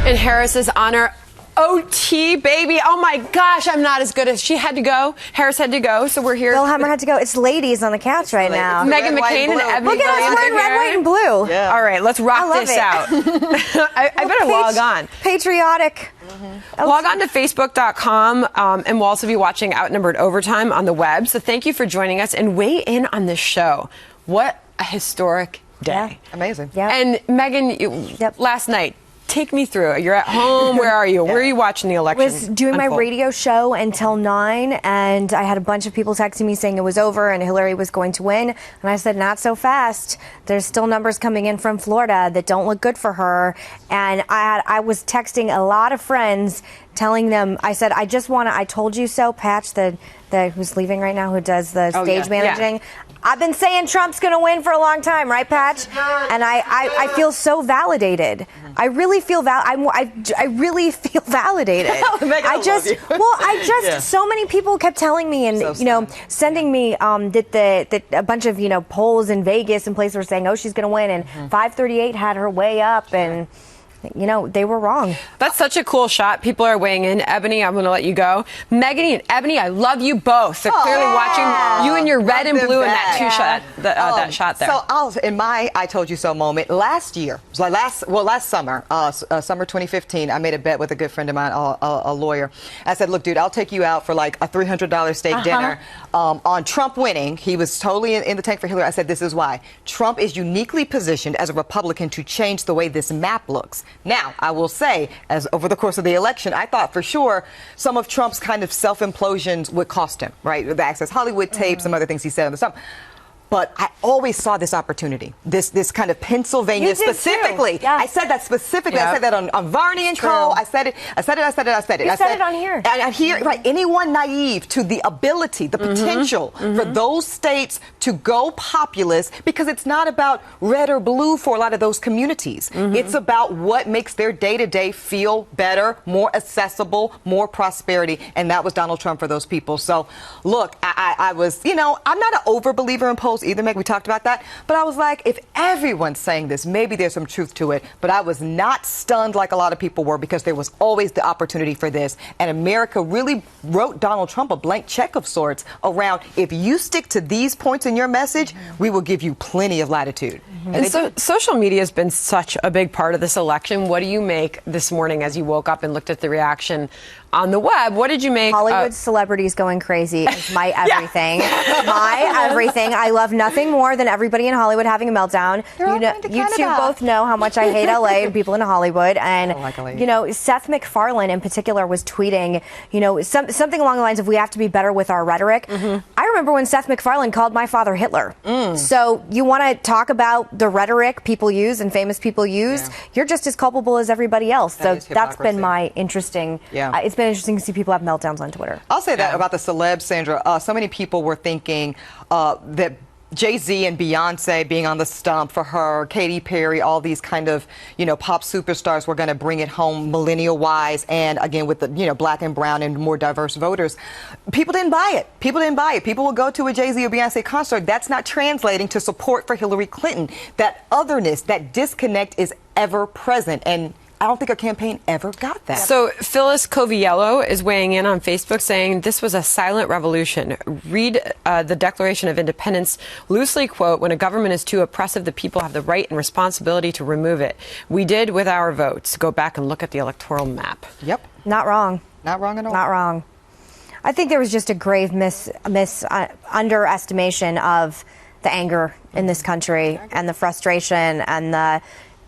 In Harris's honor, OT, baby. Oh my gosh, I'm not as good as she had to go. Harris had to go, so we're here. Billhammer had to go. It's ladies on the couch right now. Meghan McCain and Ebony. Look at us wearing red, white, and blue. Yeah. All right, let's rock this out. I better log on. Patriotic. Log on to Facebook.com, and we'll also be watching Outnumbered Overtime on the web. So thank you for joining us and weigh in on this show. What a historic day. Yeah. Amazing. Yeah. And Meghan, last night, take me through it. You're at home. Where are you? Where are you watching the election? I was doing my radio show until 9, and I had a bunch of people texting me saying it was over and Hillary was going to win. And I said, not so fast. There's still numbers coming in from Florida that don't look good for her. And I was texting a lot of friends telling them, I said, I told you so, Patch, the who's leaving right now, who does the stage managing. Yeah. I've been saying Trump's going to win for a long time, right, Patch? And I feel so validated. I really feel I really feel validated. So many people kept telling me, and sending me that a bunch of polls in Vegas and places were saying, oh, she's going to win, and 538 had her way up, and they were wrong. That's such a cool shot. People are weighing in. Ebony, I'm going to let you go. Megan and Ebony, I love you both. They're clearly watching you in your red and blue in that that shot there. So in my I told you so moment last year, last summer, summer 2015, I made a bet with a good friend of mine, a lawyer. I said, look, dude, I'll take you out for like a $300 steak dinner on Trump winning. He was totally in the tank for Hillary. I said, this is why. Trump is uniquely positioned as a Republican to change the way this map looks. Now, I will say, as over the course of the election, I thought for sure some of Trump's kind of self-implosions would cost him, right? The Access Hollywood tape, some other things he said on the stump. But I always saw this opportunity, this kind of Pennsylvania specifically. Yeah. I said that specifically. Yep. I said that on Varney and Co. I said it. You said it on here. And here, right? Anyone naive to the ability, the potential for those states to go populist, because it's not about red or blue for a lot of those communities. It's about what makes their day-to-day feel better, more accessible, more prosperity, and that was Donald Trump for those people. So, look, I was, I'm not an over-believer in polls either, Meg. We talked about that. But I was like, if everyone's saying this, maybe there's some truth to it. But I was not stunned like a lot of people were, because there was always the opportunity for this. And America really wrote Donald Trump a blank check of sorts around, if you stick to these points in your message, we will give you plenty of latitude. And so social media has been such a big part of this election. What do you make this morning as you woke up and looked at the reaction on the web? What did you make? Hollywood celebrities going crazy is my everything. My everything. I love nothing more than everybody in Hollywood having a meltdown. You two both know how much I hate LA and people in Hollywood. And, Seth MacFarlane in particular was tweeting, something along the lines of, we have to be better with our rhetoric. I remember when Seth MacFarlane called my father Hitler. So you want to talk about the rhetoric people use and famous people use? You're just as culpable as everybody else. That's been my interesting. It's been interesting to see people have meltdowns on Twitter. I'll say that about the celebs, Sandra. So many people were thinking that Jay-Z and Beyonce being on the stump for her, Katy Perry, all these kind of, pop superstars were going to bring it home millennial-wise, and again with the, black and brown and more diverse voters. People didn't buy it. People will go to a Jay-Z or Beyonce concert. That's not translating to support for Hillary Clinton. That otherness, that disconnect is ever present, and I don't think our campaign ever got that. So Phyllis Coviello is weighing in on Facebook saying this was a silent revolution. Read the Declaration of Independence loosely, quote, when a government is too oppressive, the people have the right and responsibility to remove it. We did with our votes. Go back and look at the electoral map. Yep. Not wrong. Not wrong at all. Not wrong. I think there was just a grave underestimation of the anger in this country and the frustration and the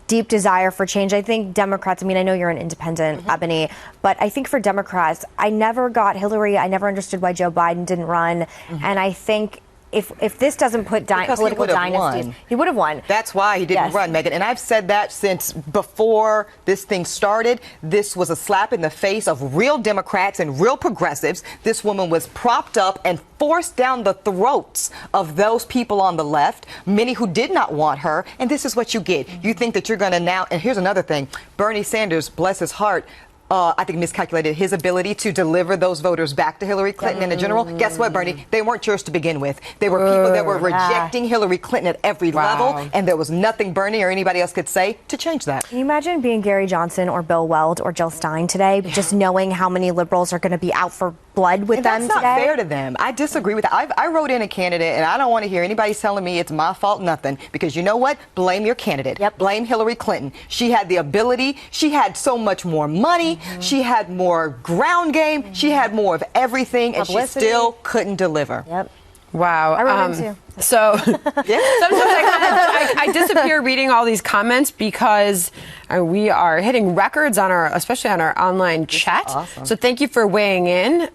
deep desire for change. I think Democrats, I know you're an independent, Ebony, but I think for Democrats, I never got Hillary. I never understood why Joe Biden didn't run. And I think if this doesn't put political dynasties, he would have won. That's why he didn't run, Megan. And I've said that since before this thing started. This was a slap in the face of real Democrats and real progressives. This woman was propped up and forced down the throats of those people on the left, many who did not want her. And this is what you get. You think that you're going to now, and here's another thing, Bernie Sanders, bless his heart, I think, miscalculated his ability to deliver those voters back to Hillary Clinton in the general. Guess what, Bernie? They weren't yours to begin with. They were people that were rejecting Hillary Clinton at every level, and there was nothing Bernie or anybody else could say to change that. Can you imagine being Gary Johnson or Bill Weld or Jill Stein today, just knowing how many liberals are going to be out for blood with them that's today? not fair to them. I disagree with that. I wrote in a candidate, and I don't want to hear anybody telling me it's my fault, nothing. Because you know what? Blame your candidate. Blame Hillary Clinton. She had the ability. She had so much more money. She had more ground game. She had more of everything, and she still couldn't deliver. Wow. I wrote in too. So sometimes I disappear reading all these comments because we are hitting records on especially on our online chat. Awesome. So thank you for weighing in.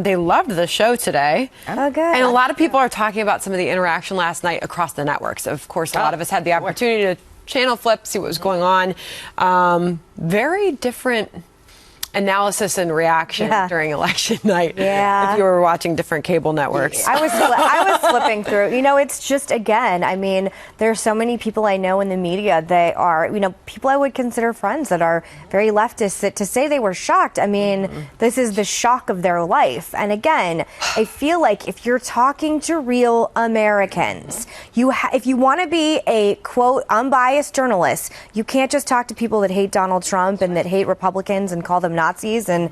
They loved the show today. Oh, good. And a lot of people are talking about some of the interaction last night across the networks. Of course, a lot of us had the opportunity to channel flip, see what was going on. Very different analysis and reaction during election night. If you were watching different cable networks. I was flipping through. You know, it's just, again, I mean, there's so many people I know in the media that are, you know, people I would consider friends that are very leftist, that to say they were shocked, I mean, this is the shock of their life. And again, I feel like if you're talking to real Americans, if you want to be a, quote, unbiased journalist, you can't just talk to people that hate Donald Trump and that hate Republicans and call them Nazis. And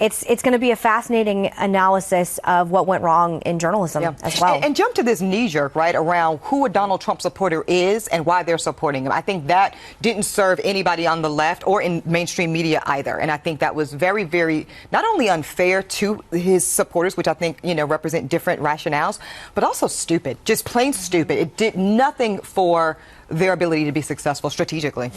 it's going to be a fascinating analysis of what went wrong in journalism as well. And jump to this knee-jerk, right, around who a Donald Trump supporter is and why they're supporting him. I think that didn't serve anybody on the left or in mainstream media either. And I think that was very, very not only unfair to his supporters, which I think, you know, represent different rationales, but also stupid, just plain stupid. It did nothing for their ability to be successful strategically.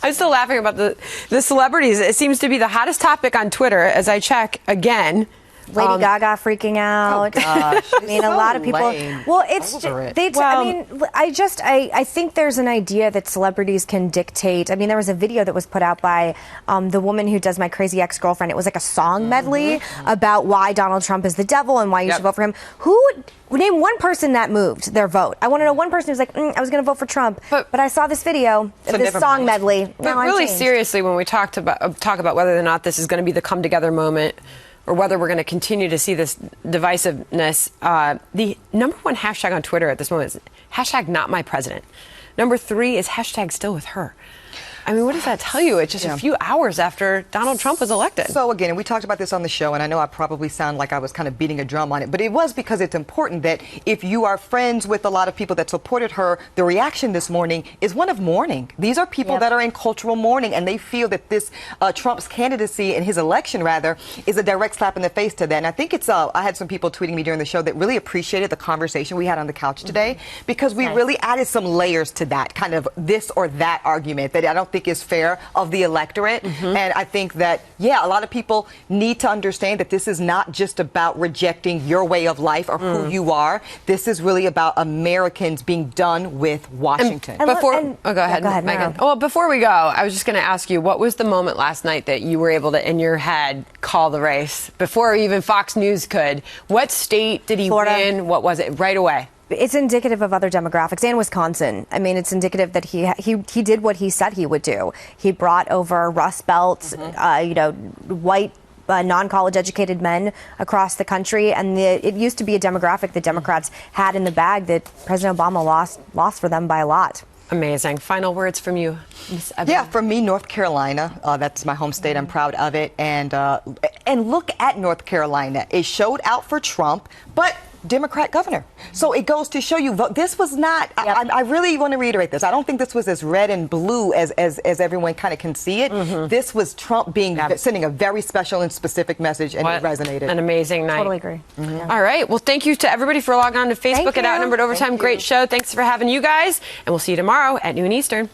I'm still laughing about the celebrities. It seems to be the hottest topic on Twitter as I check again. Lady Gaga freaking out. Oh gosh, I mean, a lot of people. lame. Well, it's I think there's an idea that celebrities can dictate. I mean, there was a video that was put out by the woman who does My Crazy Ex-Girlfriend. It was like a song medley about why Donald Trump is the devil and why you should vote for him. Name one person that moved their vote. I want to know one person who's like, I was going to vote for Trump, but I saw this video, this song medley. But really seriously, when we talk about whether or not this is going to be the come together moment, or whether we're going to continue to see this divisiveness, the number one hashtag on Twitter at this moment is hashtag not my president. Number 3 is hashtag still with her. I mean, what does that tell you? It's just a few hours after Donald Trump was elected. So again, and we talked about this on the show, and I know I probably sound like I was kind of beating a drum on it, but it was because it's important that if you are friends with a lot of people that supported her, the reaction this morning is one of mourning. These are people that are in cultural mourning, and they feel that this Trump's candidacy and his election, rather, is a direct slap in the face to that. And I think it's, I had some people tweeting me during the show that really appreciated the conversation we had on the couch today, because we really added some layers to that, kind of this or that argument that I don't think is fair of the electorate. And I think that, a lot of people need to understand that this is not just about rejecting your way of life or who you are. This is really about Americans being done with Washington. Go ahead, Megan. Well, before we go, I was just going to ask you, what was the moment last night that you were able to, in your head, call the race before even Fox News could? What state did he win? What was it? Right away. It's indicative of other demographics, and Wisconsin. I mean, it's indicative that he did what he said he would do. He brought over Rust Belt, white non-college educated men across the country, and it used to be a demographic that Democrats had in the bag that President Obama lost for them by a lot. Amazing. Final words from you, Ms. Ebony. Yeah, from me, North Carolina. That's my home state. I'm proud of it. And look at North Carolina. It showed out for Trump, but Democrat governor. So it goes to show you, this was not, I really want to reiterate this. I don't think this was as red and blue as everyone kind of can see it. This was Trump sending a very special and specific message, and it resonated. An amazing night. Totally agree. All right. Well, thank you to everybody for logging on to Facebook at Outnumbered Overtime. Great show. Thanks for having you guys. And we'll see you tomorrow at noon Eastern.